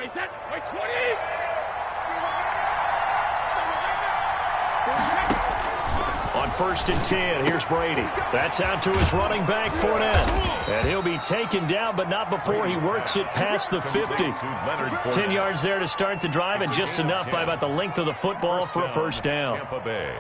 Wait, 20! On 1st and 10, here's Brady. That's out to his running back, Fournette. And he'll be taken down, but not before he works it past the 50. 10 yards there to start the drive, and just enough by about the length of the football for a first down. Tampa Bay.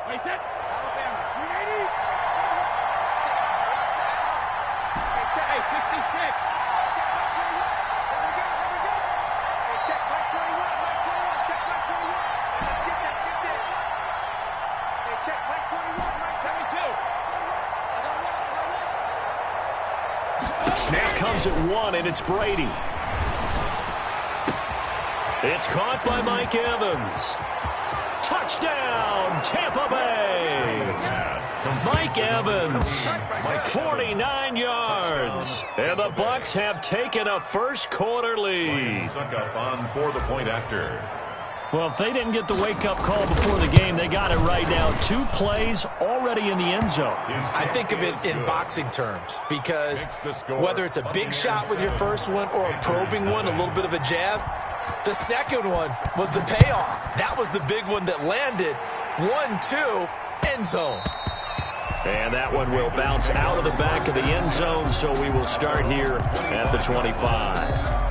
Wait, set! Alabama, 380! Hey, 66! Check my 21! Here we go! Hey, check my 21! Check my 21! Let's get this! Hey, check my 21! My 22! Snap comes at 1, and it's Brady. It's caught by Mike Evans. Touchdown, Tampa Bay! Mike Evans, 49 yards. And the Bucs have taken a first-quarter lead. Suck up on for the point after. Well, if they didn't get the wake-up call before the game, they got it right now. 2 plays already in the end zone. I think of it in boxing terms because whether it's a big shot with your first one or a probing one, a little bit of a jab, the second one was the payoff. That was the big one that landed. 1-2, end zone. And that one will bounce out of the back of the end zone, so we will start here at the 25.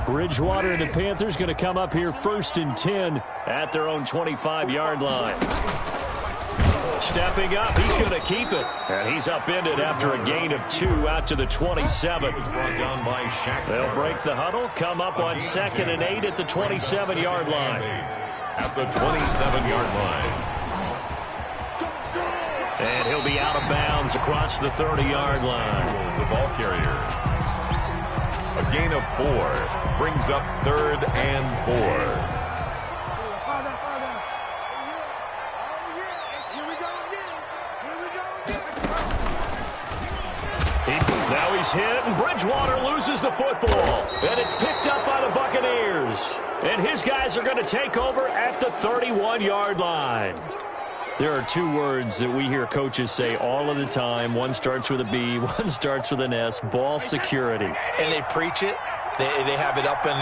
Bridgewater and the Panthers going to come up here 1st and 10 at their own 25-yard line. Stepping up, he's going to keep it. And he's upended after a gain of 2 out to the 27. They'll break the huddle, come up on 2nd and 8 at the 27-yard line. At the 27-yard line. And he'll be out of bounds across the 30-yard line. The ball carrier. A gain of 4 brings up 3rd and 4. Now he's hit, and Bridgewater loses the football. And it's picked up by the Buccaneers. And his guys are going to take over at the 31-yard line. There are 2 words that we hear coaches say all of the time. One starts with a B, one starts with an S, ball security. And they preach it. They have it up in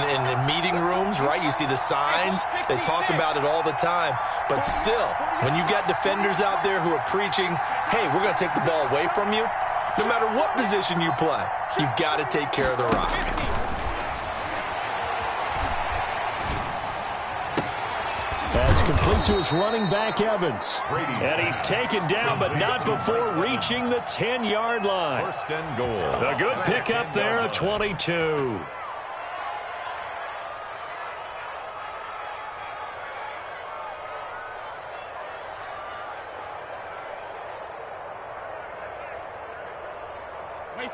meeting rooms, right? You see the signs. They talk about it all the time. But still, when you got defenders out there who are preaching, hey, we're going to take the ball away from you, no matter what position you play, you've got to take care of the rock. That's complete to his running back, Evans. And he's taken down, but not before reaching the 10-yard line. 1st and goal. A good pickup there at 22.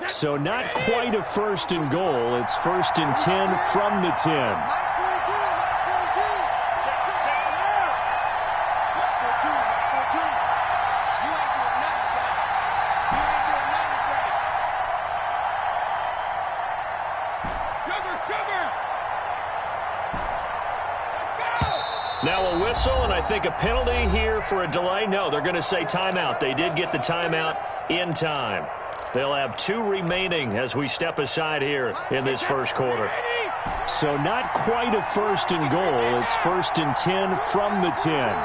So not quite a 1st and goal. It's 1st and 10 from the 10. Now a whistle, and I think a penalty here for a delay. No, they're going to say timeout. They did get the timeout in time. They'll have 2 remaining as we step aside here in this first quarter. So not quite a 1st and goal. It's 1st and 10 from the 10.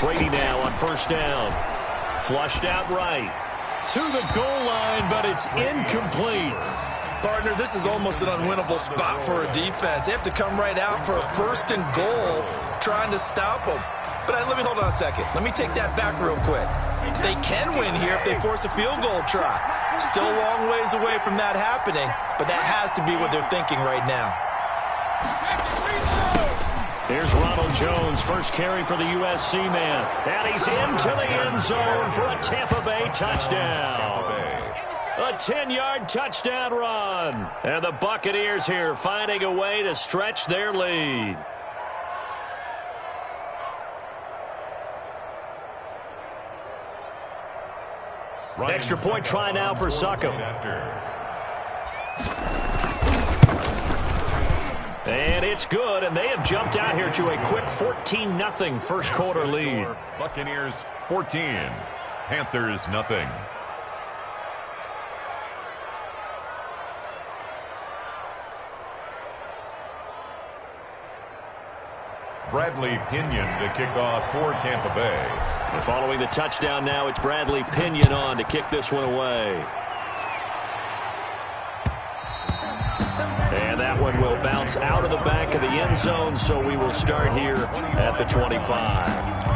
Brady now on 1st down. Flushed out right. To the goal line, but it's incomplete. Partner, this is almost an unwinnable spot for a defense. They have to come right out for a 1st and goal, trying to stop them. But let me hold on a second. Let me take that back real quick. They can win here if they force a field goal try. Still a long ways away from that happening, but that has to be what they're thinking right now. Here's Ronald Jones, first carry for the USC man. And he's into the end zone for a Tampa Bay touchdown. A 10-yard touchdown run. And the Buccaneers here finding a way to stretch their lead. Extra point try now for Succop. And it's good, and they have jumped out here to a quick 14-0 first quarter lead. Buccaneers 14, Panthers nothing. Bradley Pinion to kick off for Tampa Bay. And following the touchdown now, it's Bradley Pinion on to kick this one away. And that one will bounce out of the back of the end zone, so we will start here at the 25.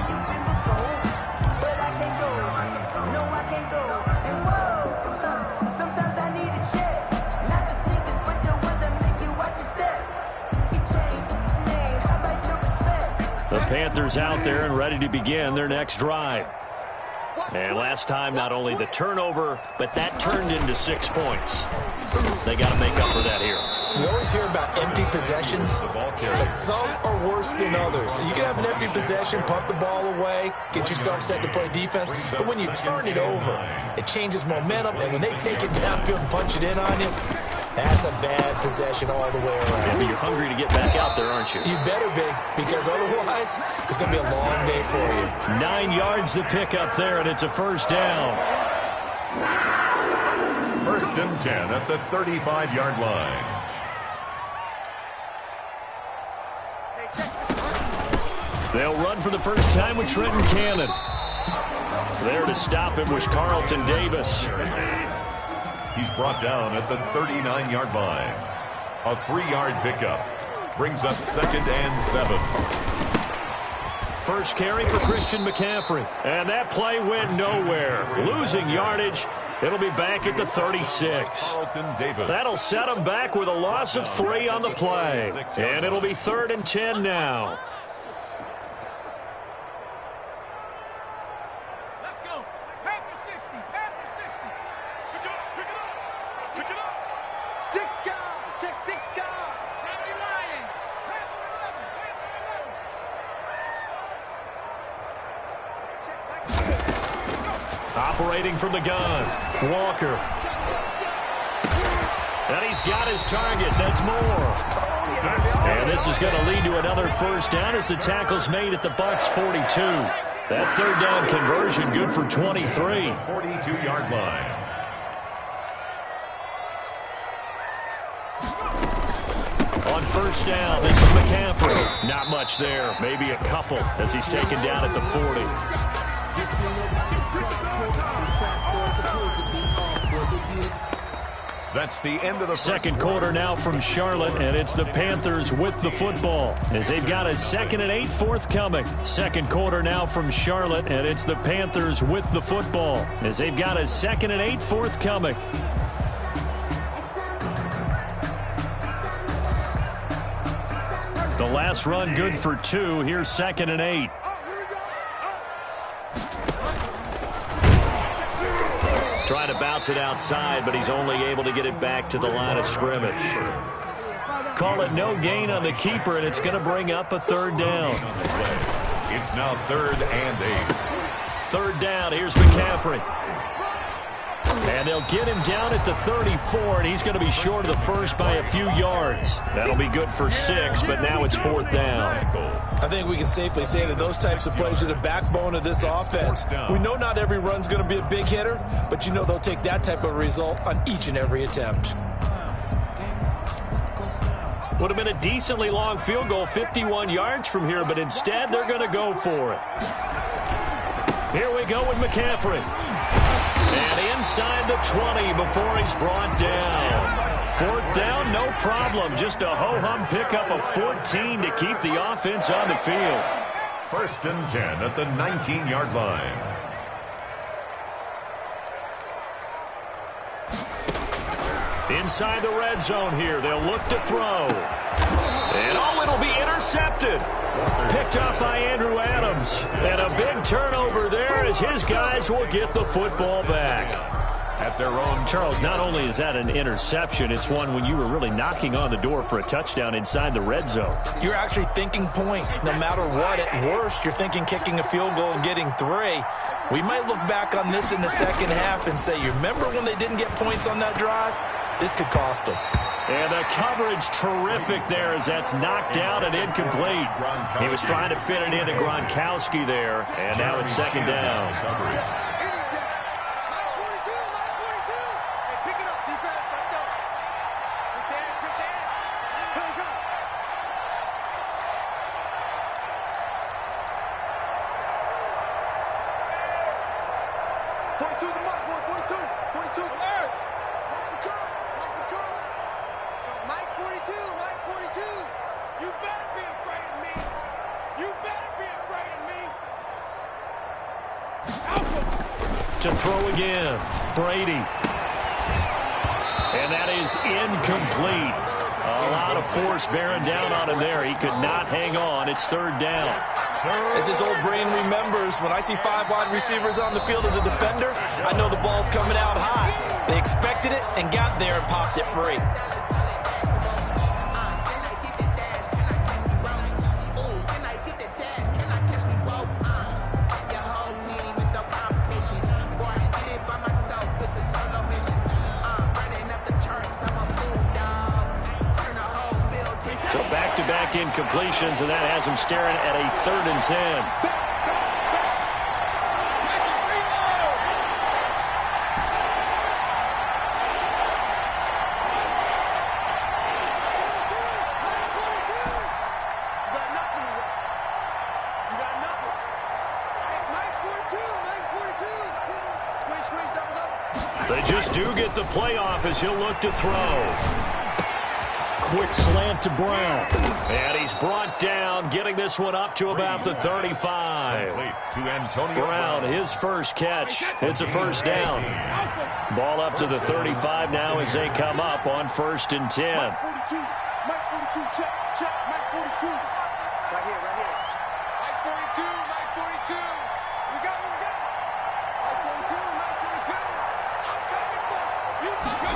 The Panthers out there and ready to begin their next drive. And last time, not only the turnover, but that turned into 6 points. They got to make up for that here. We always hear about empty possessions, but some are worse than others. You can have an empty possession, pump the ball away, get yourself set to play defense, but when you turn it over, it changes momentum, and when they take it downfield and punch it in on you, that's a bad possession all the way around. Yeah, but you're hungry to get back out there, aren't you? You better be, because otherwise, it's going to be a long day for you. 9 yards to pick up there, and it's a first down. 1st and 10 at the 35-yard line. They'll run for the first time with Trenton Cannon. There to stop him was Carlton Davis. He's brought down at the 39-yard line. A 3-yard pickup brings up 2nd and 7. First carry for Christian McCaffrey. And that play went nowhere. Losing yardage. It'll be back at the 36. Carlton Davis. That'll set him back with a loss of 3 on the play. And it'll be 3rd and 10 now. Let's go. Panther 60. Panther 60. Pick it up. Pick it up. Pick it up. 6 guard. Check 6 guard. 70 Lion. Panther 11. Panther 11. Check back. Operating from the gun. Walker. And he's got his target. That's Moore. And this is going to lead to another first down as the tackle's made at the Bucs 42. That 3rd down conversion good for 23. 42-yard line. On first down, this is McCaffrey. Not much there. Maybe a couple as he's taken down at the 40. That's the end of the second quarter now from Charlotte, and it's the Panthers with the football as they've got a 2nd and 8 forthcoming. Second quarter now from Charlotte, and it's the Panthers with the football as they've got a 2nd and 8 forthcoming. The last run good for 2. Here's 2nd and 8. Trying to bounce it outside, but he's only able to get it back to the line of scrimmage. Call it no gain on the keeper, and it's going to bring up a 3rd down. It's now 3rd and 8. 3rd down, here's McCaffrey. And they'll get him down at the 34, and he's going to be short of the first by a few yards. That'll be good for 6, but now it's 4th down. I think we can safely say that those types of plays are the backbone of this offense. We know not every run's going to be a big hitter, but you know they'll take that type of result on each and every attempt. Would have been a decently long field goal, 51 yards from here, but instead they're going to go for it. Here we go with McCaffrey. And inside the 20 before he's brought down. Fourth down, no problem. Just a ho-hum pickup of 14 to keep the offense on the field. 1st and 10 at the 19-yard line. Inside the red zone here. They'll look to throw. And it'll be intercepted. Picked up by Andrew Adams. And a big turnover there as his guys will get the football back. At their own. Charles, not only is that an interception, it's one when you were really knocking on the door for a touchdown inside the red zone. You're actually thinking points. No matter what, at worst, you're thinking kicking a field goal and getting 3. We might look back on this in the second half and say, you remember when they didn't get points on that drive? This could cost them. And the coverage terrific there as that's knocked out and incomplete. He was trying to fit it into Gronkowski there, and now it's 2nd down. To throw again, Brady. And that is incomplete. A lot of force bearing down on him there. He could not hang on. It's 3rd down. As his old brain remembers, when I see 5 wide receivers on the field as a defender, I know the ball's coming out high. They expected it and got there and popped it free. So back-to-back incompletions, and that has him staring at a 3rd and 10. They just do get the playoff as he'll look to throw. Quick slant to Brown. And he's brought down, getting this one up to about the 35. Brown, his first catch. It's a 1st down. Ball up to the 35 now as they come up on 1st and 10. Mike 42, check, Mike 42. Right here. Mike 42. We got it. Mike 42. I'm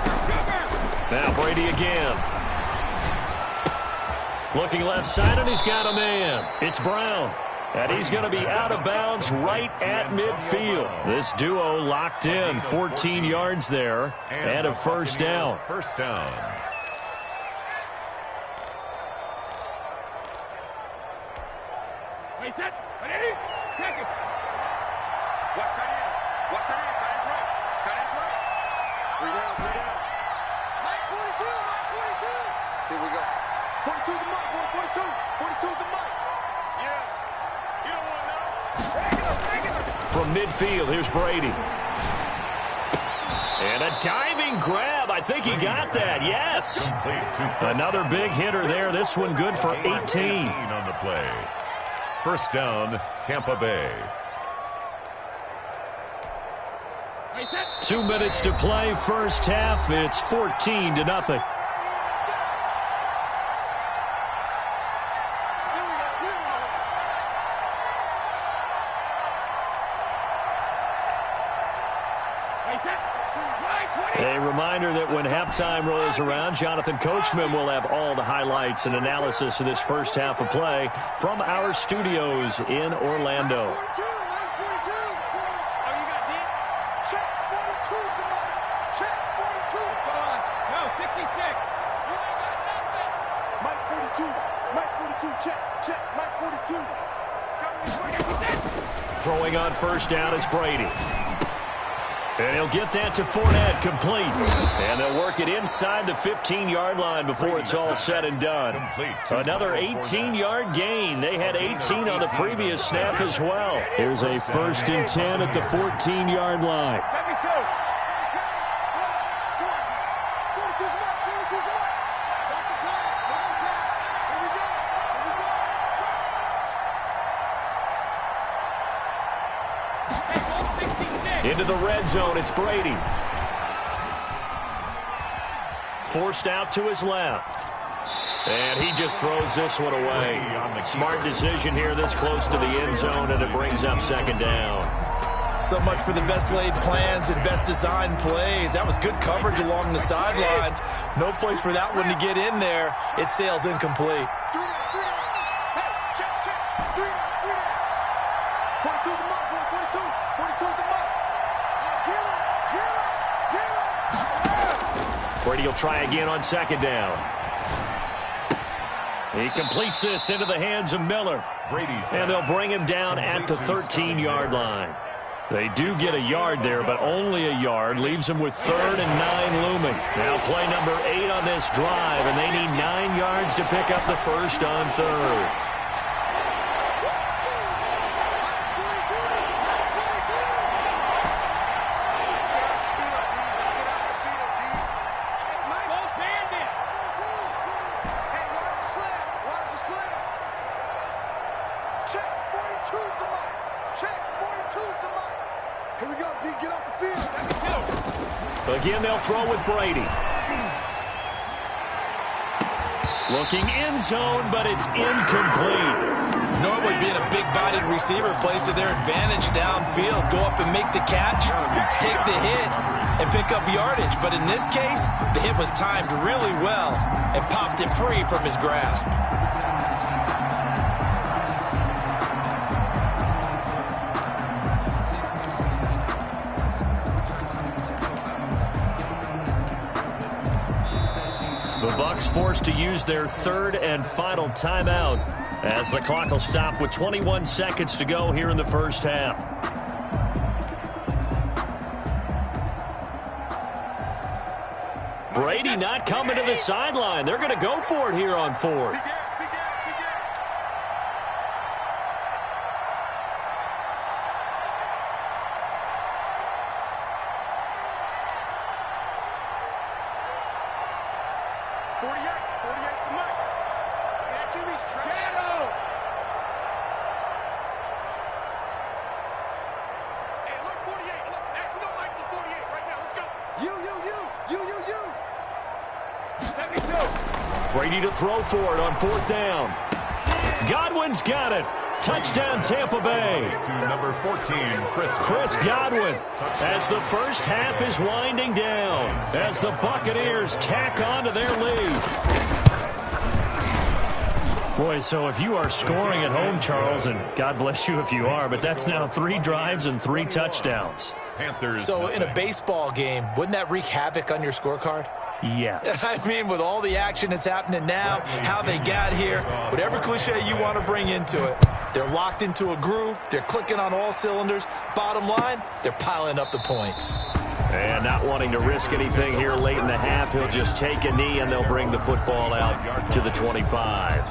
coming for you. Now Brady again. Looking left side, and he's got a man. It's Brown. And he's going to be out of bounds right at midfield. This duo locked in, 14 yards there, and a 1st down. 1st down. Wait, set. Ready? Check it. Watch tight end. Tight end's right. 3 down. Mike 42. Here we go. 42 the Mike, boy. 42 the Mike. Yeah. You don't want to know. Regular. From midfield, here's Brady. And a diving grab. I think he got that. Yes. Another big hitter there. This one good for 18. On the play. 1st down, Tampa Bay. 2 minutes to play, 1st half. It's 14-0. A reminder that when halftime rolls around, Jonathan Coachman will have all the highlights and analysis of this 1st half of play from our studios in Orlando. Throwing on 1st down is Brady. And he'll get that to Fournette, complete. And they'll work it inside the 15-yard line before it's all said and done. Another 18-yard gain. They had 18 on the previous snap as well. Here's a 1st and 10 at the 14-yard line. Into the red zone, it's Brady. Forced out to his left. And he just throws this one away. Smart decision here this close to the end zone, and it brings up 2nd down. So much for the best laid plans and best designed plays. That was good coverage along the sidelines. No place for that one to get in there. It sails incomplete. Brady will try again on 2nd down. He completes this into the hands of Miller. And they'll bring him down at the 13-yard line. They do get a yard there, but only a yard. Leaves them with 3rd and 9 looming. Now play number 8 on this drive, and they need 9 yards to pick up the first on 3rd. Again, they'll throw with Brady. Looking end zone, but it's incomplete. Normally being a big-bodied receiver plays to their advantage downfield. Go up and make the catch, take the hit, and pick up yardage. But in this case, the hit was timed really well and popped it free from his grasp. Forced to use their 3rd and final timeout as the clock will stop with 21 seconds to go here in the first half. Brady not coming to the sideline. They're going to go for it here on 4th. Brady to throw for it on 4th down. Godwin's got it. Touchdown, Tampa Bay. To number 14, Chris Godwin, as the first half is winding down, as the Buccaneers tack on to their lead. Boy, so if you are scoring at home, Charles, and God bless you if you are, but that's now 3 drives and 3 touchdowns. Panthers. So in a baseball game, wouldn't that wreak havoc on your scorecard? Yes. I mean, with all the action that's happening now, how they got here, whatever cliche you want to bring into it, they're locked into a groove, they're clicking on all cylinders. Bottom line, they're piling up the points. And not wanting to risk anything here late in the half, he'll just take a knee and they'll bring the football out to the 25.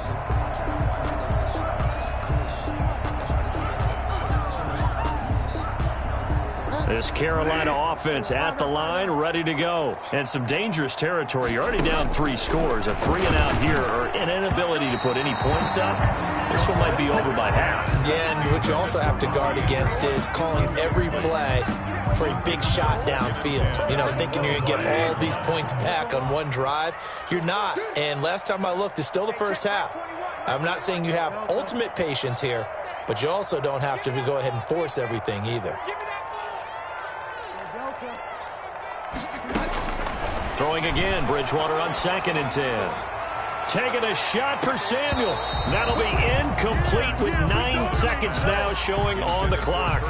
This Carolina offense at the line, ready to go. And some dangerous territory. You're already down 3 scores. A 3-and-out here, or an inability to put any points up. This one might be over by half. Yeah, and what you also have to guard against is calling every play for a big shot downfield. You know, thinking you're going to get all these points back on one drive. You're not. And last time I looked, it's still the first half. I'm not saying you have ultimate patience here, but you also don't have to go ahead and force everything either. Throwing again, Bridgewater on 2nd and 10. Taking a shot for Samuel. That'll be incomplete with 9 seconds now showing on the clock.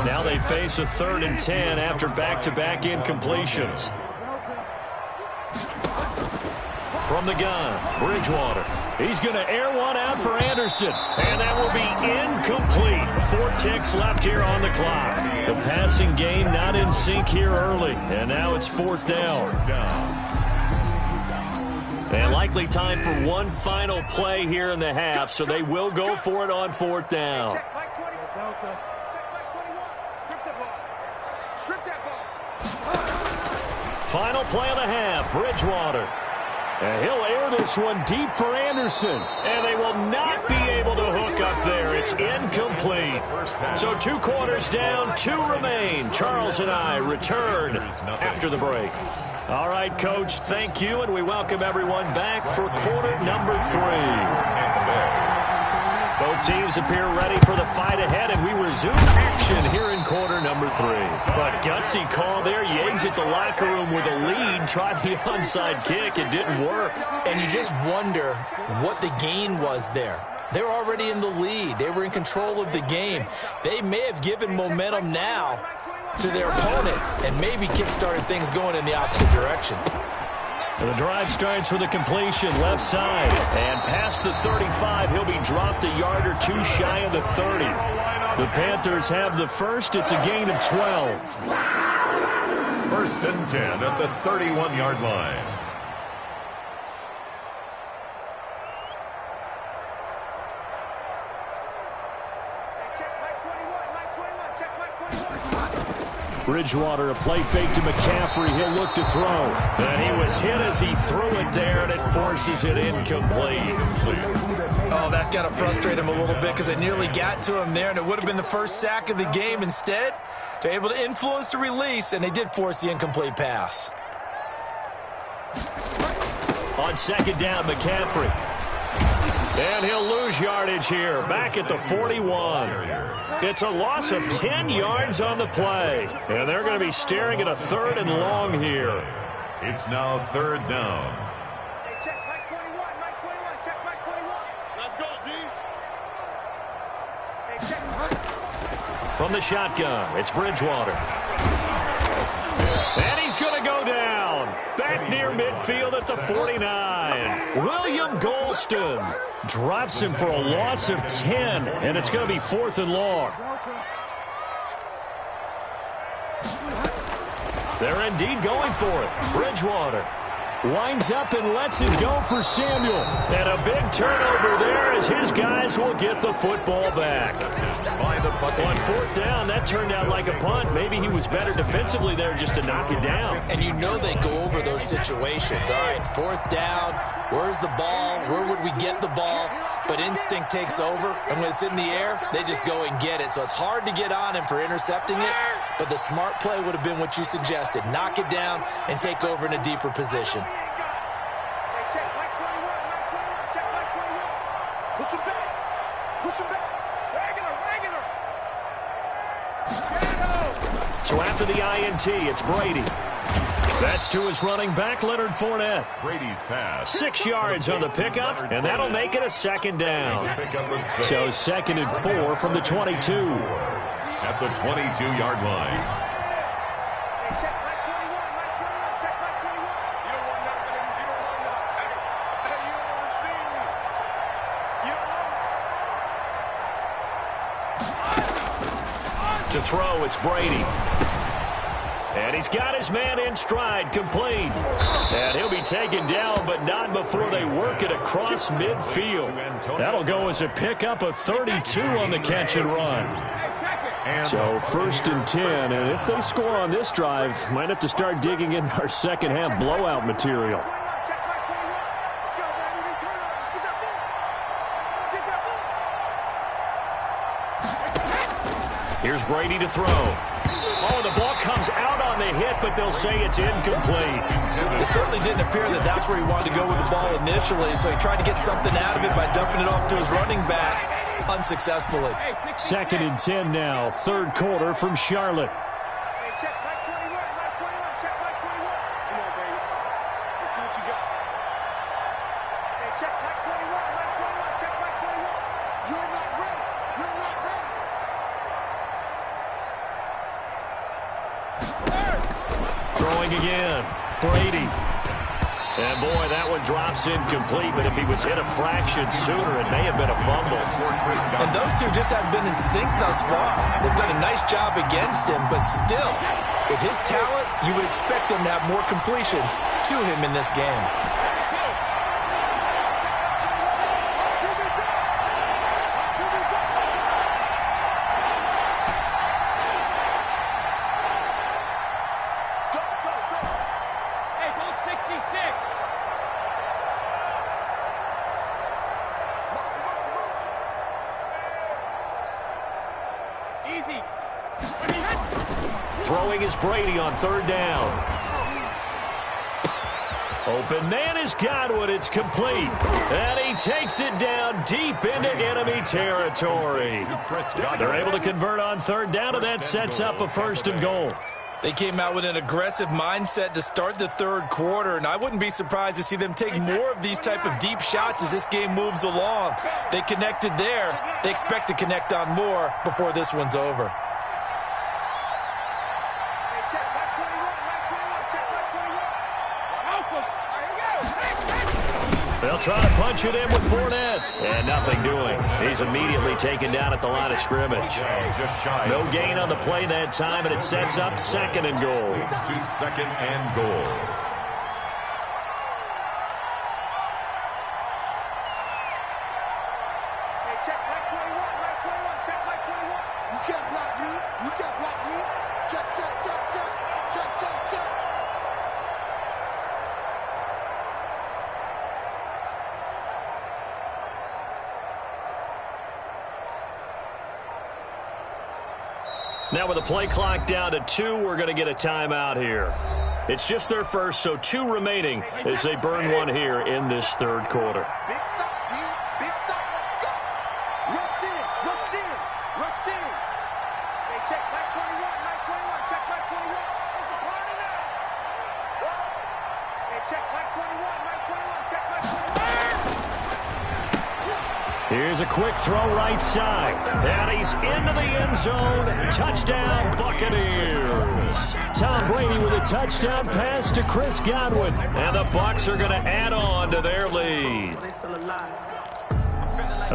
Now they face a 3rd and 10 after back-to-back incompletions. From the gun, Bridgewater. He's going to air one out for Anderson. And that will be incomplete. 4 ticks left here on the clock. The passing game not in sync here early. And now it's 4th down. And likely time for one final play here in the half, so they will go for it on 4th down. Check Mike 20. Delta. Check Mike 21. Strip that ball. Strip that ball. Final play of the half, Bridgewater. And he'll air this one deep for Anderson. And they will not be able to hook up there. It's incomplete. So 2 quarters down, 2 remain. Charles and I return after the break. All right, Coach, thank you, and we welcome everyone back for quarter number 3. Both teams appear ready for the fight ahead, and we resume action here in quarter number 3. But gutsy call there. Yates at the locker room with a lead. Tried the onside kick. It didn't work. And you just wonder what the gain was there. They were already in the lead. They were in control of the game. They may have given momentum now to their opponent and maybe kick-started things going in the opposite direction. The drive starts with a completion left side. And past the 35, he'll be dropped a yard or 2 shy of the 30. The Panthers have the first. It's a gain of 12. 1st and 10 at the 31-yard line. Bridgewater, a play fake to McCaffrey. He'll look to throw. And he was hit as he threw it there, and it forces it incomplete. Oh, that's got to frustrate him a little bit because it nearly got to him there, and it would have been the first sack of the game. Instead, they're able to influence the release, and they did force the incomplete pass. On 2nd down, McCaffrey. And he'll lose yardage here, back at the 41. It's a loss of 10 yards on the play. And they're going to be staring at a 3rd and long here. It's now 3rd down. Hey, check Mike 21. Mike 21. Check Mike 21. Let's go, D. Hey, check. From the shotgun, it's Bridgewater. And he's going to go down. Back near midfield at the 49. William Golston drops him for a loss of 10, and it's going to be 4th and long. They're indeed going for it. Bridgewater winds up and lets it go for Samuel. And a big turnover there as his guys will get the football back. On 4th down, that turned out like a punt. Maybe he was better defensively there just to knock it down. And you know they go over those situations. All right, 4th down, where's the ball? Where would we get the ball? But instinct takes over, and when it's in the air, they just go and get it. So it's hard to get on him for intercepting it, but the smart play would have been what you suggested. Knock it down and take over in a deeper position. Hey, check Mike 21. Mike 21. Check Mike 21. Push him back. Push him back. Regular. So after the INT, it's Brady. That's to his running back, Leonard Fournette. Brady's pass. 6 yards on the pickup, and that'll make it a 2nd down. So 2nd and 4 from the 22. At the 22-yard line. Hey, check Mike 21. Mike 21. Check Mike 21. You don't want nothing, baby. You don't want nothing. Hey, you don't understand me. You don't want To throw, it's Brady. And he's got his man in stride, complete. And he'll be taken down, but not before they work it across midfield. That'll go as a pickup of 32 on the catch and run. So 1st and 10, and if they score on this drive, might have to start digging in our second half blowout material. Here's Brady to throw. Oh, the ball comes out on the hit, but they'll say it's incomplete. It certainly didn't appear that that's where he wanted to go with the ball initially, so he tried to get something out of it by dumping it off to his running back unsuccessfully. 2nd and 10 now, 3rd quarter from Charlotte. Hey, check Mike 21. Mike 21. Check Mike 21. Come on, baby. Let's see what you got. Hey, check Mike 21. Mike 21. Check Mike 21. You're not ready. You're not ready. Throwing again, Brady. And, boy, that one drops incomplete, but if he was hit a fraction sooner, it may have been a fumble. And those two just haven't been in sync thus far. They've done a nice job against him, but still, with his talent, you would expect him to have more completions to him in this game. Throwing is Brady on third down. Open man is Godwin. It's complete. And he takes it down deep into enemy territory. They're able to convert on third down, and that sets up a 1st and goal. They came out with an aggressive mindset to start the third quarter, and I wouldn't be surprised to see them take more of these type of deep shots as this game moves along. They connected there. They expect to connect on more before this one's over. They'll try to punch it in with Fournette. And nothing doing. He's immediately taken down at the line of scrimmage. No gain on the play that time, and it sets up 2nd and goal. It's to 2nd and goal. Check back 21, back 21, check back 21. You can't block me. You can't block me. Check, check, check, check. Check, check, check. Now with the play clock down to 2, we're going to get a timeout here. It's just their first, so 2 remaining as they burn one here in this third quarter. Big stop, D. Big stop. Let's go. Rush in. Rush in. Rush in. Hey, check back 21, back 21. Check back 21. It's a party now. Hey, check back 21, back 21. Check back 21. Here's a quick throw right side. And he's into the end zone. Touchdown, Buccaneers. Tom Brady with a touchdown pass to Chris Godwin. And the Bucs are going to add on to their lead.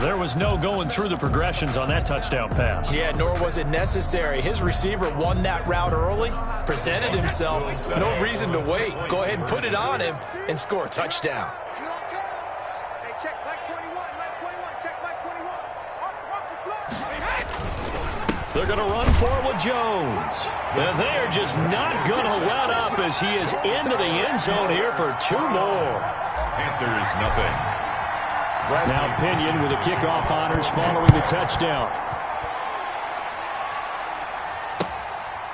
There was no going through the progressions on that touchdown pass. Yeah, nor was it necessary. His receiver won that route early, presented himself. No reason to wait. Go ahead and put it on him and score a touchdown. Hey, check back 21, back 21. Check back 21. They're going to run for it with Jones. And they're just not going to let up as he is into the end zone here for 2 more. Panthers, nothing. Now Pinion with the kickoff honors following the touchdown.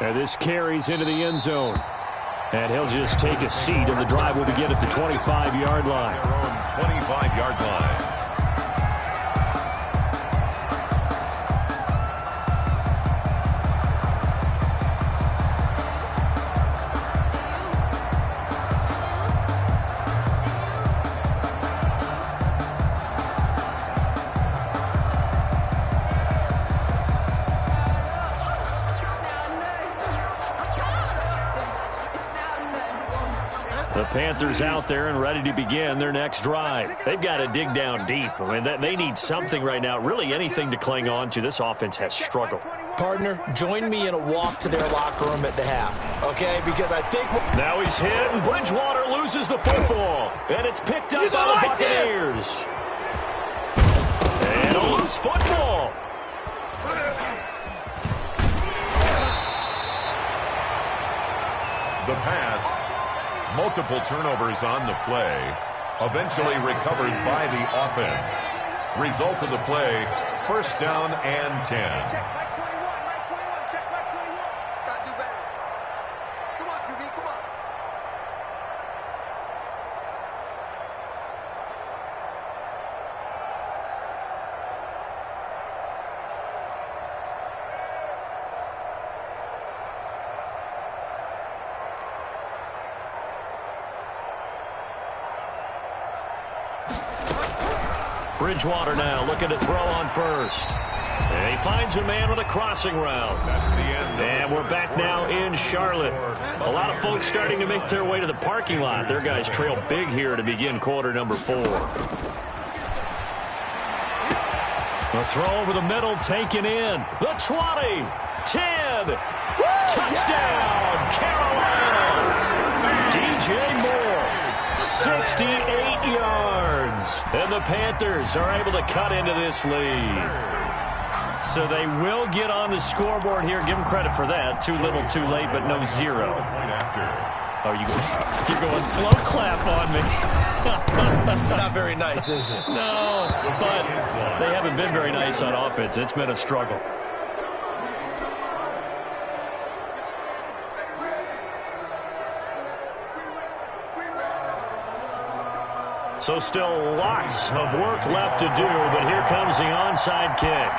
And this carries into the end zone. And he'll just take a seat, and the drive will begin at the 25-yard line. Their own 25-yard line. The Panthers out there and ready to begin their next drive. They've got to dig down deep. I mean, they need something right now, really anything to cling on to. This offense has struggled. Partner, join me in a walk to their locker room at the half, okay? Because I think... Now he's hit, and Bridgewater loses the football. And it's picked up by the Buccaneers. And a loose football. The pass. Multiple turnovers on the play. Eventually recovered by the offense. Result of the play, 1st down and 10. Check back 21, back 21. Check back 21. Gotta do better. Come on, QB, come on. Bridgewater now looking to throw on first. And he finds a man with a crossing route. That's the end. And we're back now in Charlotte. A lot of folks starting to make their way to the parking lot. Their guys trail big here to begin quarter number 4. A throw over the middle taken in. The 20, 10, touchdown, Carolina. DJ Moore, 68 yards. And the Panthers are able to cut into this lead. So they will get on the scoreboard here. Give them credit for that. Too little, too late, but no 0. Oh, you're going slow clap on me. Not very nice, is it? No, but they haven't been very nice on offense. It's been a struggle. So still lots of work left to do, but here comes the onside kick.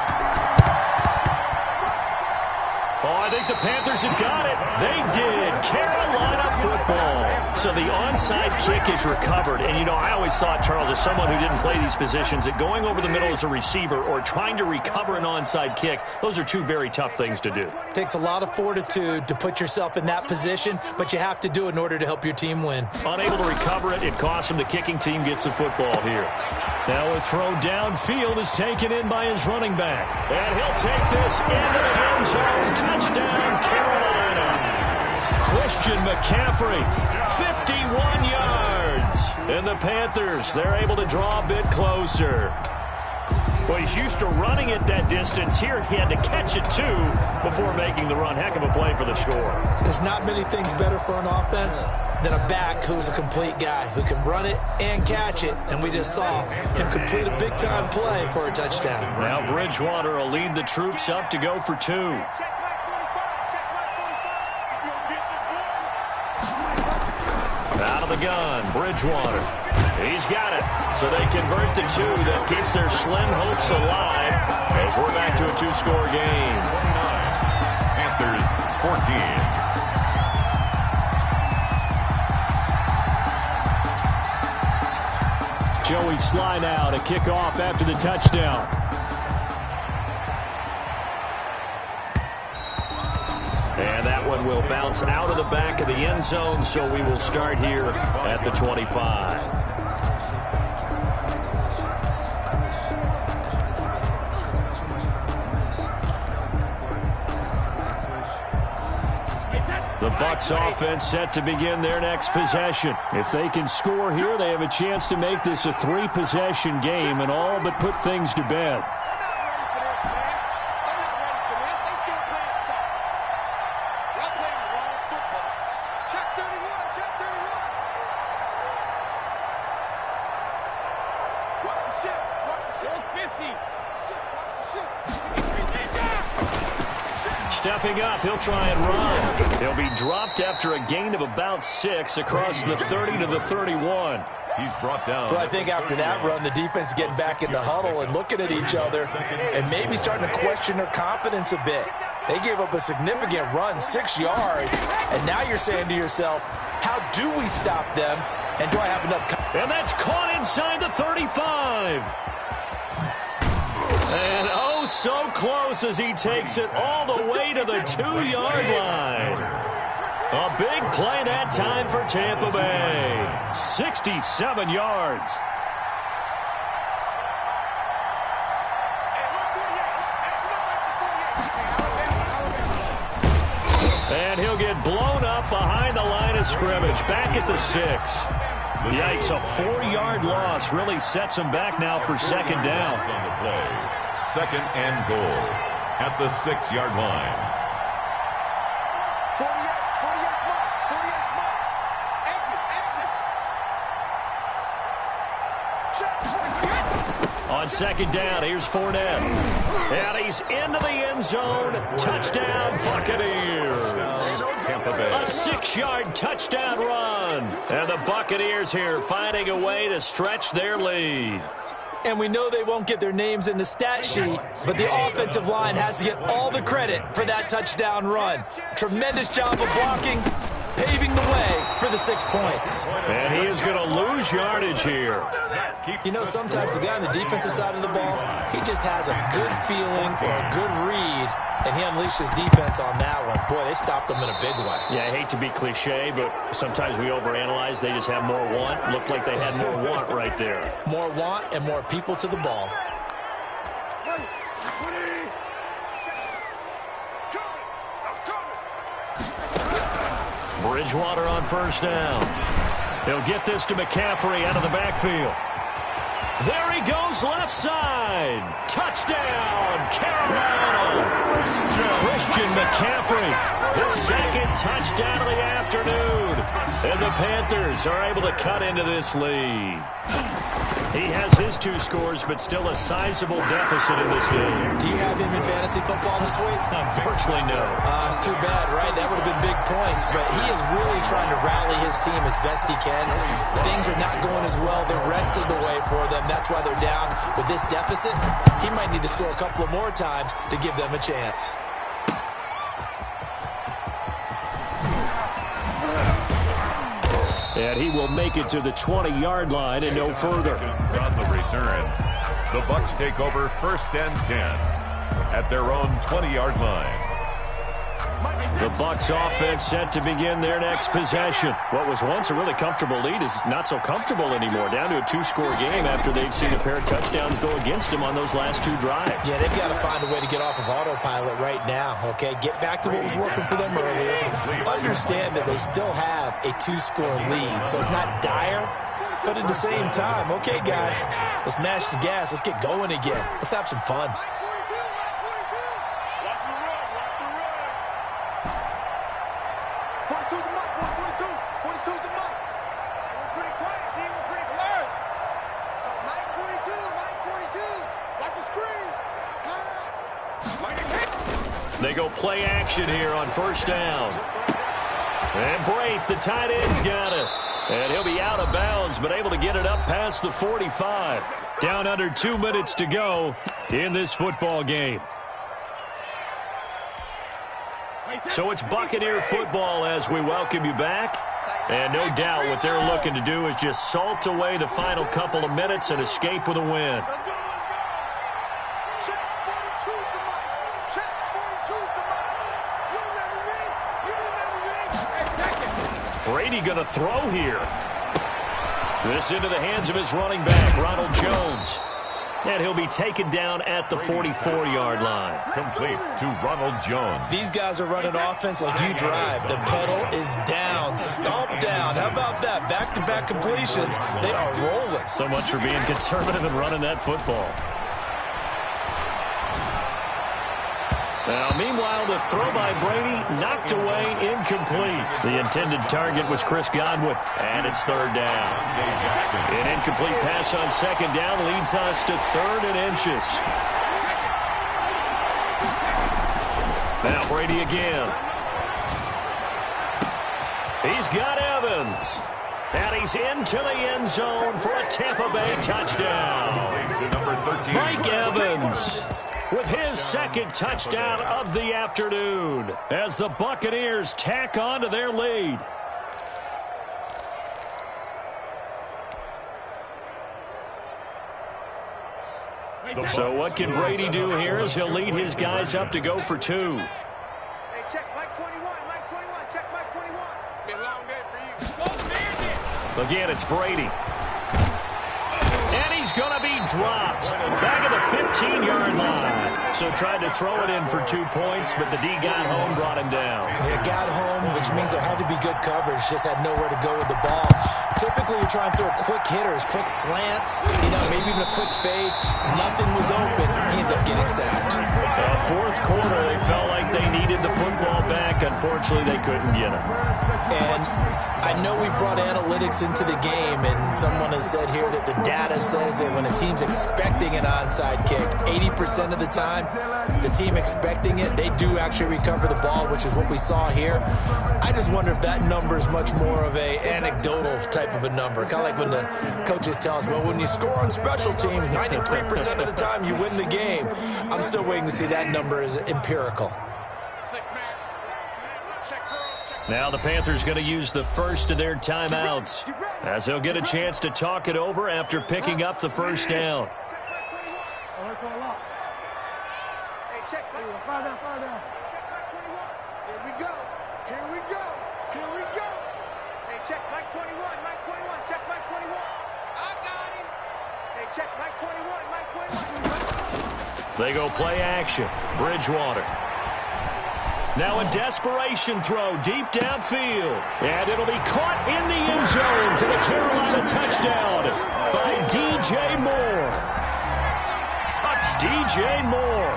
Oh, I think the Panthers have got it. They did. Carolina football. So the onside kick is recovered. And, you know, I always thought, Charles, as someone who didn't play these positions, that going over the middle as a receiver or trying to recover an onside kick, those are two very tough things to do. It takes a lot of fortitude to put yourself in that position, but you have to do it in order to help your team win. Unable to recover it, it costs him. The kicking team gets the football here. Now a throw downfield is taken in by his running back. And he'll take this into the end zone. Touchdown, Carolina. Christian McCaffrey, 51 yards. And the Panthers, they're able to draw a bit closer. Well, he's used to running it that distance. Here he had to catch it, too, before making the run. Heck of a play for the score. There's not many things better for an offense than a back who's a complete guy who can run it and catch it. And we just saw him complete a big-time play for a touchdown. Now Bridgewater will lead the troops up to go for 2. Out of the gun, Bridgewater. He's got it. So they convert the 2 that keeps their slim hopes alive as we're back to a 2-score game. 29, Panthers 14. Joey Sly now to kick off after the touchdown. And that one will bounce out of the back of the end zone, so we will start here at the 25. The Bucs offense set to begin their next possession. If they can score here, they have a chance to make this a 3-possession game and all but put things to bed. Stepping up, he'll try and run. He'll be dropped after a gain of about 6 across the 30 to the 31. He's brought down. Well, I think after that run, the defense is getting back in the huddle and looking at each other and maybe starting to question their confidence a bit. They gave up a significant run, 6 yards, and now you're saying to yourself, how do we stop them, and do I have enough confidence? And that's caught inside the 35. And oh, so close as he takes it all the way to the 2-yard line. A big play that time for Tampa Bay. 67 yards. And he'll get blown up behind the line of scrimmage. Back at the 6. Yikes, a 4-yard loss really sets him back now for second down. On the play. Second and goal at the 6-yard line. 48, exit. On second down, here's Fournette. And he's into the end zone. Touchdown, Buccaneers. Tampa Bay. A 6-yard touchdown run. And the Buccaneers here finding a way to stretch their lead. And we know they won't get their names in the stat sheet, but the offensive line has to get all the credit for that touchdown run. Tremendous job of blocking, paving the way for the 6 points. And he is going to lose yardage here. You know, sometimes the guy on the defensive side of the ball, he just has a good feeling or a good read, and he unleashed his defense on that one. Boy, they stopped him in a big way. Yeah, I hate to be cliche, but sometimes we overanalyze. They just have more want. Looked like they had more want right there. More want and more people to the ball. Bridgewater on first down. He'll get this to McCaffrey out of the backfield. There he goes, left side. Touchdown, Carolina. Christian McCaffrey, his second touchdown of the afternoon. And the Panthers are able to cut into this lead. He has his 2 scores, but still a sizable deficit in this game. Do you have him in fantasy football this week? Unfortunately, no. It's too bad, right? That would have been big points, but he is really trying to rally his team as best he can. Things are not going as well the rest of the way for them. That's why they're down. With this deficit, he might need to score a couple of more times to give them a chance. And he will make it to the 20-yard line and no further. On the return, the Bucs take over 1st and 10 at their own 20-yard line. The Bucs offense set to begin their next possession. What was once a really comfortable lead is not so comfortable anymore. Down to a 2-score game after they'd seen a pair of touchdowns go against them on those last 2 drives. Yeah, they've got to find a way to get off of autopilot right now, okay? Get back to what was working for them earlier. Understand that they still have a 2-score lead, so it's not dire, but at the same time, okay, guys, let's mash the gas. Let's get going again. Let's have some fun. They go play action here on first down. And Brate, the tight end's got it. And he'll be out of bounds, but able to get it up past the 45. Down under 2 minutes to go in this football game. So it's Buccaneer football as we welcome you back. And no doubt what they're looking to do is just salt away the final couple of minutes and escape with a win. Brady going to throw here. This into the hands of his running back, Ronald Jones. And he'll be taken down at the 44-yard line. Complete to Ronald Jones. These guys are running offense like you drive. The pedal is down, stomped down. How about that? Back-to-back completions. They are rolling. So much for being conservative and running that football. Now, meanwhile, the throw by Brady knocked away, incomplete. The intended target was Chris Godwin, and it's 3rd down. An incomplete pass on 2nd down leads us to 3rd and inches. Now Brady again. He's got Evans. And he's into the end zone for a Tampa Bay touchdown. To number 13. Mike Evans with his 2nd touchdown of the afternoon as the Buccaneers tack on to their lead. So what can Brady do here as he'll lead his guys up to go for 2. Hey, check Mike 21, Mike 21, check Mike 21. It's been a long day for you. Go, man. Again, it's Brady. And he's going to be dropped back at the 15-yard line. So tried to throw it in for 2 points, but the D got home, brought him down. They got home, which means there had to be good coverage. Just had nowhere to go with the ball. Typically, you're trying to throw quick hitters, quick slants, maybe even a quick fade. Nothing was open. He ends up getting sacked. 4th quarter, they felt like they needed the football back. Unfortunately, they couldn't get it. And I know we brought analytics into the game, and someone has said here that the data says that when a team's expecting an onside kick, 80% of the time, the team expecting it, they do actually recover the ball, which is what we saw here. I just wonder if that number is much more of a anecdotal type of a number. Kind of like when the coaches tell us, well, when you score on special teams, 93% of the time you win the game. I'm still waiting to see that number is empirical. 6 man. Check girls, check Now the Panthers going to use the first of their timeouts, as they'll get a chance to talk it over after picking up the first down. Check Mike 21, Mike 21, check Mike 21. I got him. Hey, check Mike 21, Mike 21. They go play action. Bridgewater. Now a desperation throw deep downfield. And it'll be caught in the end zone for the Carolina touchdown by DJ Moore. DJ Moore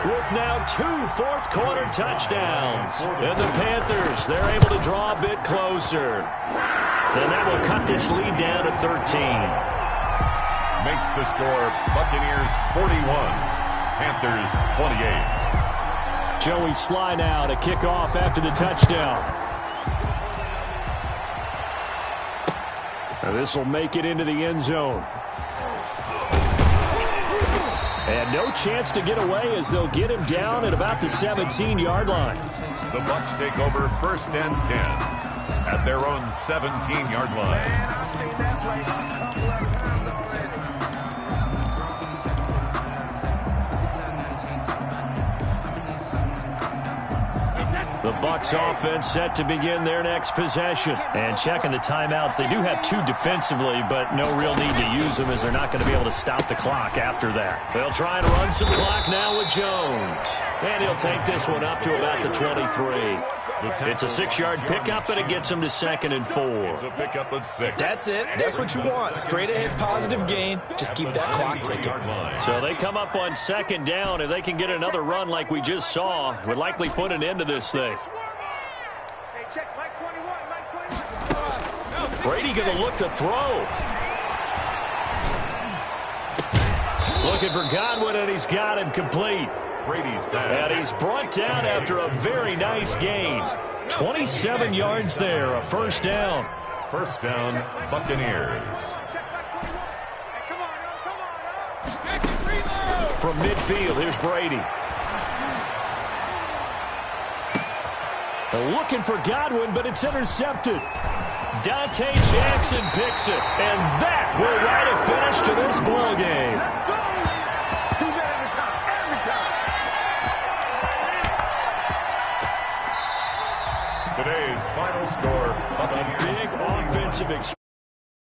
with now 2 fourth-quarter touchdowns. And the Panthers, they're able to draw a bit closer. And that will cut this lead down to 13. Makes the score Buccaneers 41, Panthers 28. Joey Sly now to kick off after the touchdown. And this will make it into the end zone. And no chance to get away as they'll get him down at about the 17-yard line. The Bucs take over 1st and 10 at their own 17-yard line. The Bucs offense set to begin their next possession. And checking the timeouts, they do have 2 defensively, but no real need to use them as they're not going to be able to stop the clock after that. They'll try and run some clock now with Jones. And he'll take this one up to about the 23. It's a 6-yard pickup, and it gets him to 2nd and 4. It's a pickup of 6. That's it. That's what you want. Straight ahead positive gain. Just keep that clock ticking. So they come up on 2nd down. If they can get another run like we just saw, would likely put an end to this thing. Hey, check Mike 21, Mike 21. Brady going to look to throw. Looking for Godwin, and he's got him complete. Brady's back. And he's brought down after a very nice gain. 27 yards there, a 1st down. 1st down, Buccaneers. From midfield, here's Brady. Looking for Godwin, but it's intercepted. Dante Jackson picks it, and that will write a finish to this ball game. Today's final score, A big offensive experience.